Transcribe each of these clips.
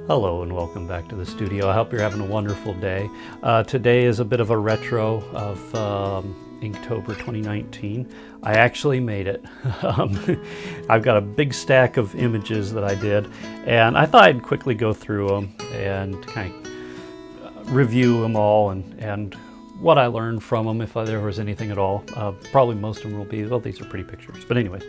Hello and welcome back to the studio. I hope you're having a wonderful day. Today is a bit of a retro of Inktober 2019. I actually made it. I've got a big stack of images that I did, and I thought I'd quickly go through them and kind of review them all and what I learned from them, if there was anything at all. Probably most of them will be, well, these are pretty pictures, but anyways.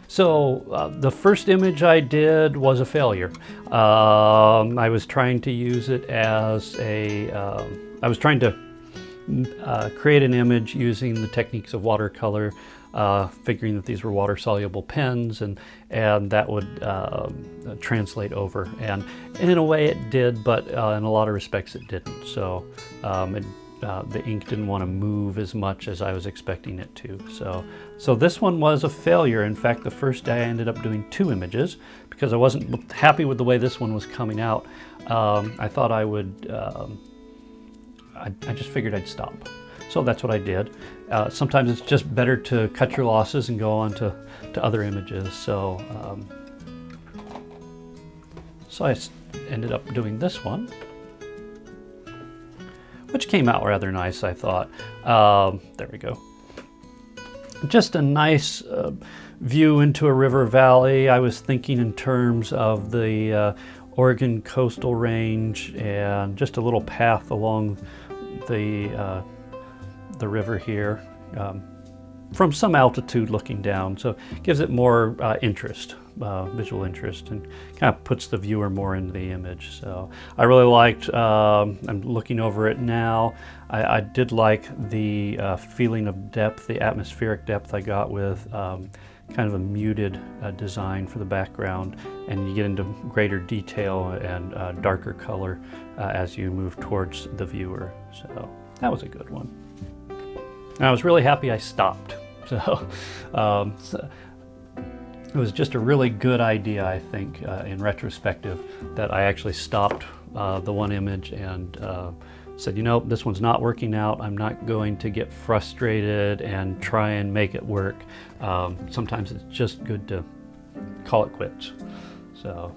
So the first image I did was a failure. I was trying to use it as I was trying to create an image using the techniques of watercolor, figuring that these were water-soluble pens and that would translate over. And in a way it did, but in a lot of respects it didn't. So the ink didn't want to move as much as I was expecting it to. So this one was a failure. In fact, the first day I ended up doing 2 images because I wasn't happy with the way this one was coming out. I thought I would, I just figured I'd stop. So that's what I did. Sometimes it's just better to cut your losses and go on to other images. So I ended up doing this one, which came out rather nice, I thought. There we go. Just a nice view into a river valley. I was thinking in terms of the Oregon coastal range and just a little path along the river here from some altitude looking down. So it gives it more interest, visual interest, and kind of puts the viewer more into the image. So I really liked, I'm looking over it now, I did like the feeling of depth, the atmospheric depth I got with kind of a muted design for the background, and you get into greater detail and darker color as you move towards the viewer. So that was a good one. And I was really happy I stopped. So it was just a really good idea, I think, in retrospective, that I actually stopped the one image and said, you know, this one's not working out. I'm not going to get frustrated and try and make it work. Sometimes it's just good to call it quits. So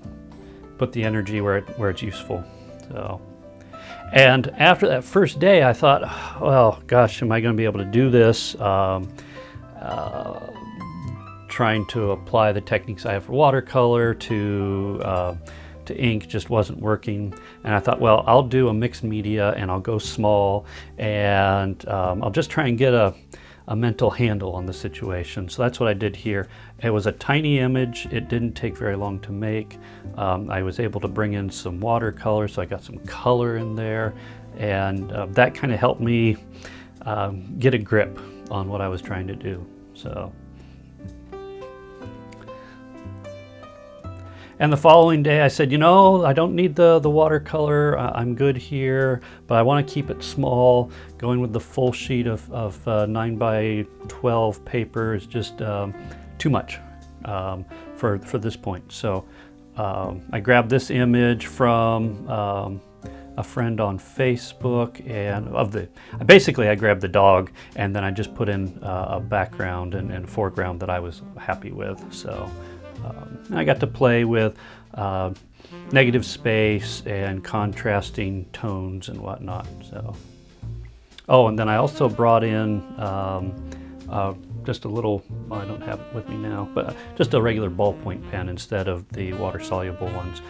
put the energy where it's useful. So. And after that first day, I thought, well, gosh, am I going to be able to do this? Trying to apply the techniques I have for watercolor to ink just wasn't working. And I thought, well, I'll do a mixed media and I'll go small, and I'll just try and get a mental handle on the situation. So that's what I did here. It was a tiny image. It didn't take very long to make. I was able to bring in some watercolor, so I got some color in there, and that kind of helped me get a grip on what I was trying to do. So. And the following day I said, you know, I don't need the watercolor, I'm good here, but I want to keep it small. Going with the full sheet of 9x12 paper is just too much for this point. So I grabbed this image from a friend on Facebook, and basically I grabbed the dog, and then I just put in a background and foreground that I was happy with. So. I got to play with negative space and contrasting tones and whatnot. So, oh, and then I also brought in just a little, well, I don't have it with me now, but just a regular ballpoint pen instead of the water-soluble ones,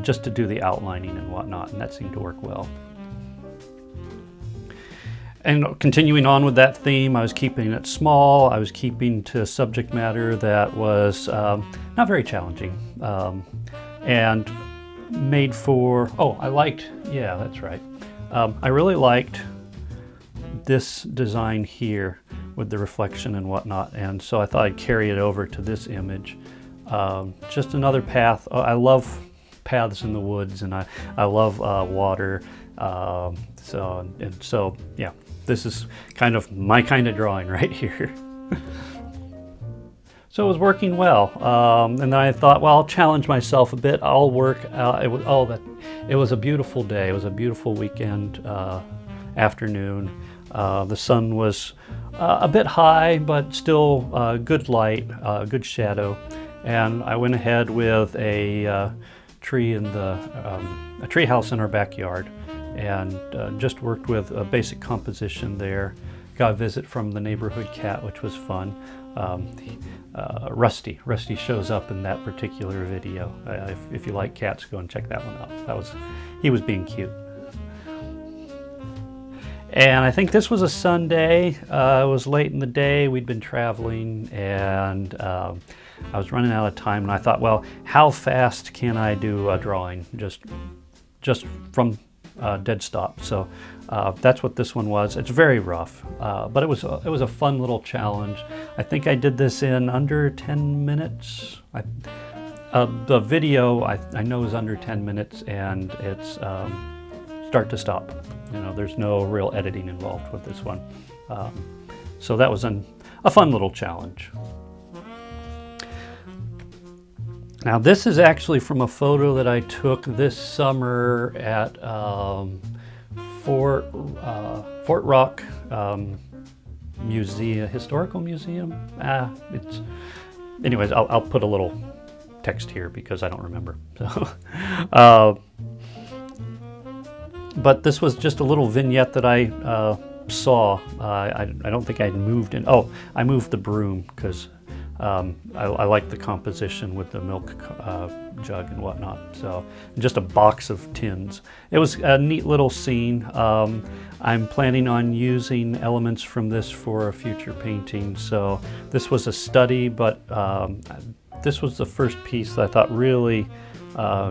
just to do the outlining and whatnot, and that seemed to work well. And continuing on with that theme, I was keeping it small. I was keeping to subject matter that was not very challenging, and made for, yeah, that's right. I really liked this design here with the reflection and whatnot, and so I thought I'd carry it over to this image. Just another path. I love paths in the woods, and I love water. So yeah. This is kind of my kind of drawing right here. So it was working well, and then I thought, well, I'll challenge myself a bit. I'll work. It was a beautiful day. It was a beautiful weekend afternoon. The sun was a bit high, but still good light, good shadow. And I went ahead with a tree in a tree house in our backyard, and just worked with a basic composition there. Got a visit from the neighborhood cat, which was fun. Rusty shows up in that particular video. If you like cats, go and check that one out. He was being cute. And I think this was a Sunday. It was late in the day. We'd been traveling, and I was running out of time. And I thought, well, how fast can I do a drawing just from dead stop? So that's what this one was. It's very rough, but it was a fun little challenge. I think I did this in under 10 minutes. The video I know is under 10 minutes, and it's start to stop. You know, there's no real editing involved with this one. So that was a fun little challenge. Now this is actually from a photo that I took this summer at Fort Rock Museum, Historical Museum. Anyways, I'll put a little text here because I don't remember. So, but this was just a little vignette that I saw. I don't think I moved in. Oh, I moved the broom because I like the composition with the milk jug and whatnot. So just a box of tins. It was a neat little scene. I'm planning on using elements from this for a future painting. So this was a study, but this was the first piece that I thought really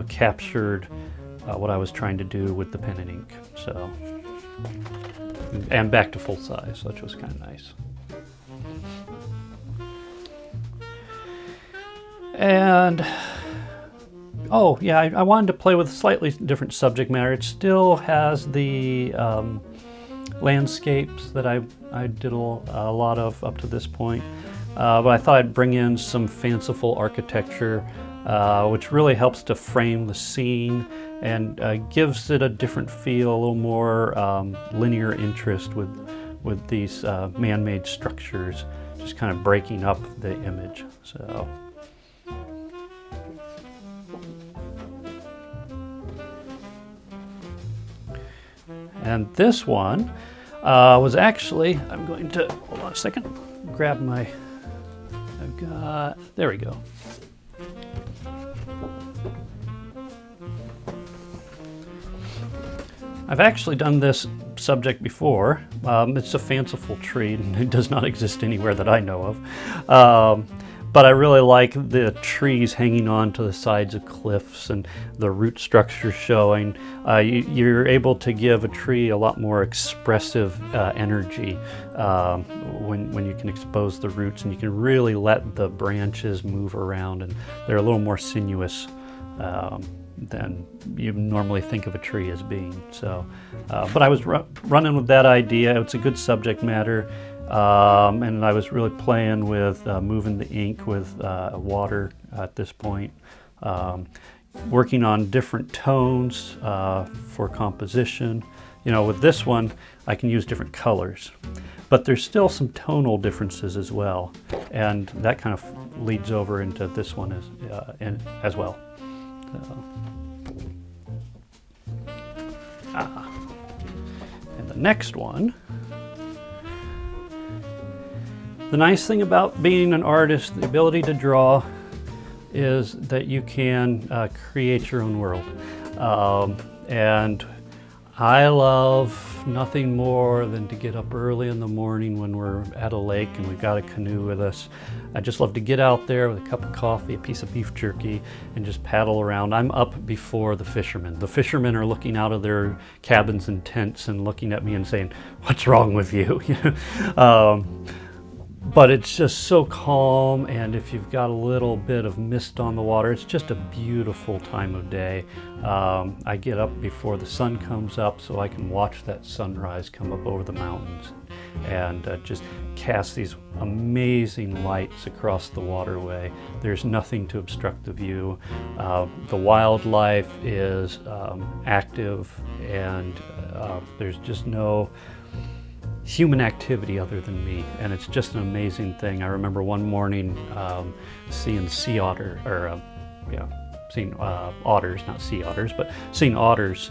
captured what I was trying to do with the pen and ink. So, and back to full size, which was kind of nice. And oh yeah, I wanted to play with slightly different subject matter. It still has the landscapes that I did a lot of up to this point, but I thought I'd bring in some fanciful architecture, which really helps to frame the scene and gives it a different feel, a little more linear interest with these man-made structures, just kind of breaking up the image. So. And this one was actually, I'm going to, hold on a second, grab my, there we go. I've actually done this subject before. It's a fanciful tree, and it does not exist anywhere that I know of. But I really like the trees hanging on to the sides of cliffs and the root structure showing. You're able to give a tree a lot more expressive energy when you can expose the roots, and you can really let the branches move around, and they're a little more sinuous than you normally think of a tree as being. So, but I was running with that idea. It's a good subject matter. And I was really playing with moving the ink with water at this point, working on different tones for composition. You know, with this one, I can use different colors, but there's still some tonal differences as well, and that kind of leads over into this one as well. So, and the next one. The nice thing about being an artist, the ability to draw, is that you can create your own world. And I love nothing more than to get up early in the morning when we're at a lake and we've got a canoe with us. I just love to get out there with a cup of coffee, a piece of beef jerky, and just paddle around. I'm up before the fishermen. The fishermen are looking out of their cabins and tents and looking at me and saying, "What's wrong with you?" But it's just so calm, and if you've got a little bit of mist on the water, it's just a beautiful time of day. I get up before the sun comes up so I can watch that sunrise come up over the mountains and just cast these amazing lights across the waterway. There's nothing to obstruct the view. The wildlife is active, and there's just no human activity other than me, and it's just an amazing thing. I remember one morning seeing sea seen otters, not sea otters, but seen otters.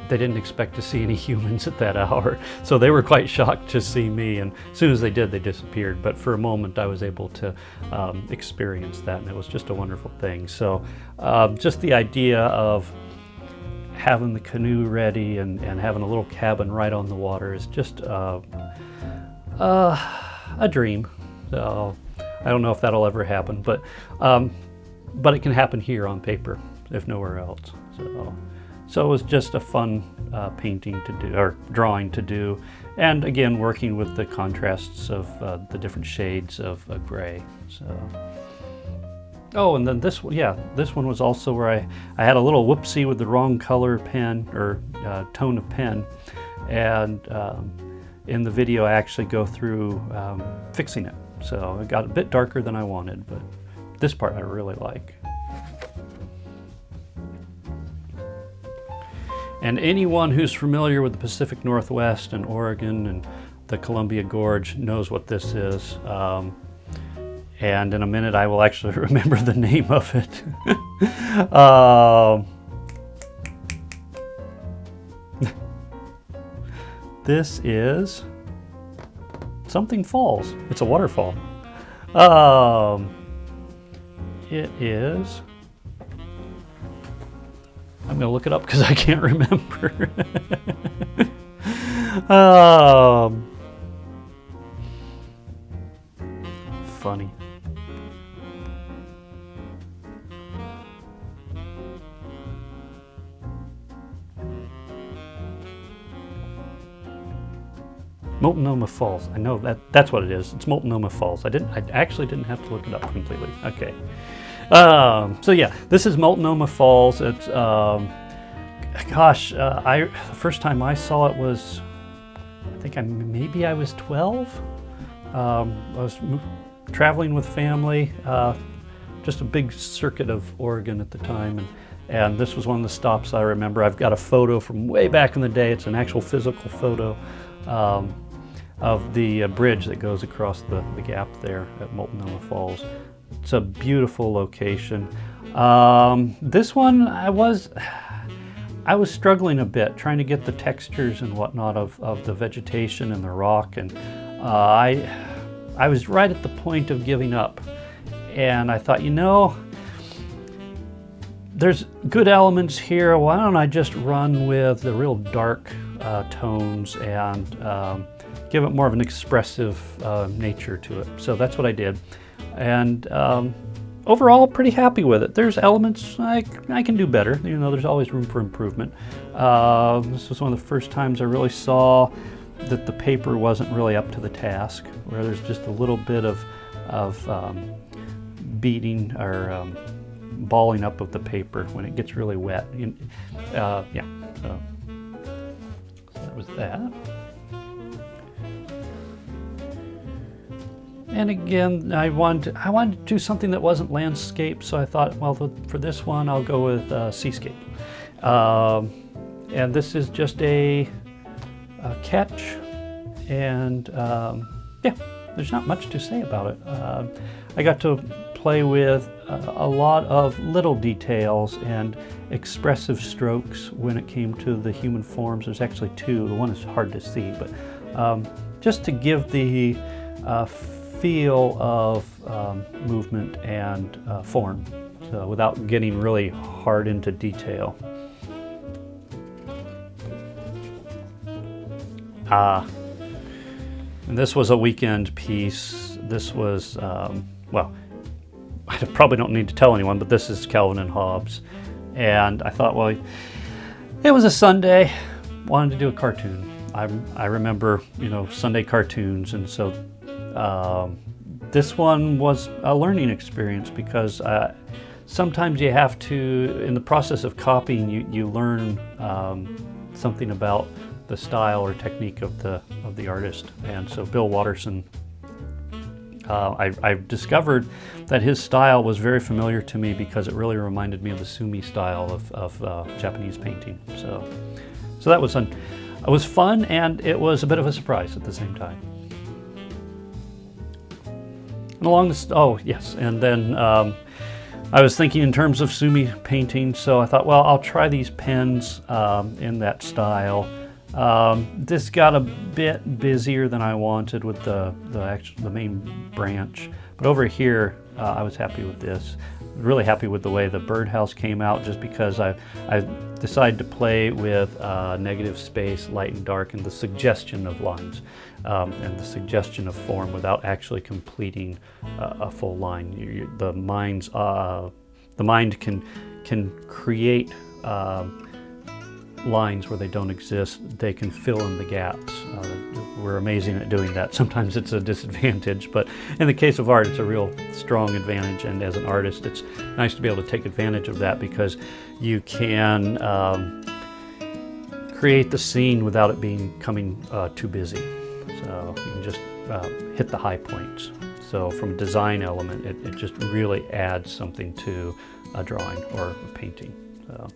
They didn't expect to see any humans at that hour, so they were quite shocked to see me, and as soon as they did, they disappeared. But for a moment I was able to experience that, and it was just a wonderful thing. So just the idea of having the canoe ready and having a little cabin right on the water is just a dream. So I don't know if that'll ever happen, but it can happen here on paper, if nowhere else. So it was just a fun painting to do, or drawing to do, and again working with the contrasts of the different shades of gray. So, oh, and then this one was also where I had a little whoopsie with the wrong color pen or tone of pen, and in the video I actually go through fixing it. So it got a bit darker than I wanted, but this part I really like. And anyone who's familiar with the Pacific Northwest and Oregon and the Columbia Gorge knows what this is. And in a minute I will actually remember the name of it. This is something falls. It's a waterfall. It is... I'm going to look it up because I can't remember. Funny. Multnomah Falls. I know that's what it is. It's Multnomah Falls. I actually didn't have to look it up completely. Okay. So yeah, this is Multnomah Falls. It's the first time I saw it was, I think maybe I was 12. I was traveling with family, just a big circuit of Oregon at the time, and this was one of the stops I remember. I've got a photo from way back in the day. It's an actual physical photo of the bridge that goes across the gap there at Multnomah Falls. It's a beautiful location. This one I was struggling a bit trying to get the textures and whatnot of the vegetation and the rock, and I was right at the point of giving up, and I thought, there's good elements here. Why don't I just run with the real dark tones and give it more of an expressive nature to it. So that's what I did. And overall, pretty happy with it. There's elements I can do better. There's always room for improvement. This was one of the first times I really saw that the paper wasn't really up to the task, where there's just a little bit of beating or balling up of the paper when it gets really wet. So that was that. And again, I wanted to do something that wasn't landscape, so I thought, well, for this one, I'll go with seascape. And this is just a catch, and there's not much to say about it. I got to play with a lot of little details and expressive strokes when it came to the human forms. There's actually two. The one is hard to see, but just to give the feel of movement and form, so without getting really hard into detail. And this was a weekend piece. This was, well, I probably don't need to tell anyone, but this is Calvin and Hobbes. And I thought, well, it was a Sunday, wanted to do a cartoon. I remember, Sunday cartoons, and so this one was a learning experience because sometimes you have to, in the process of copying, you learn something about the style or technique of the artist. And so Bill Watterson, I've discovered that his style was very familiar to me because it really reminded me of the Sumi style of Japanese painting. So that was fun. It was fun, and it was a bit of a surprise at the same time. And along this, oh yes, and then I was thinking in terms of sumi painting, so I thought, well, I'll try these pens in that style. This got a bit busier than I wanted with the main branch, but over here I was happy with this. Really happy with the way the birdhouse came out, just because I decided to play with negative space, light and dark, and the suggestion of lines and the suggestion of form without actually completing a full line. The mind can create lines where they don't exist. They can fill in the gaps. We're amazing at doing that. Sometimes it's a disadvantage, but in the case of art, it's a real strong advantage. And as an artist, it's nice to be able to take advantage of that, because you can create the scene without it becoming too busy. So you can just hit the high points. So from a design element, it just really adds something to a drawing or a painting. So.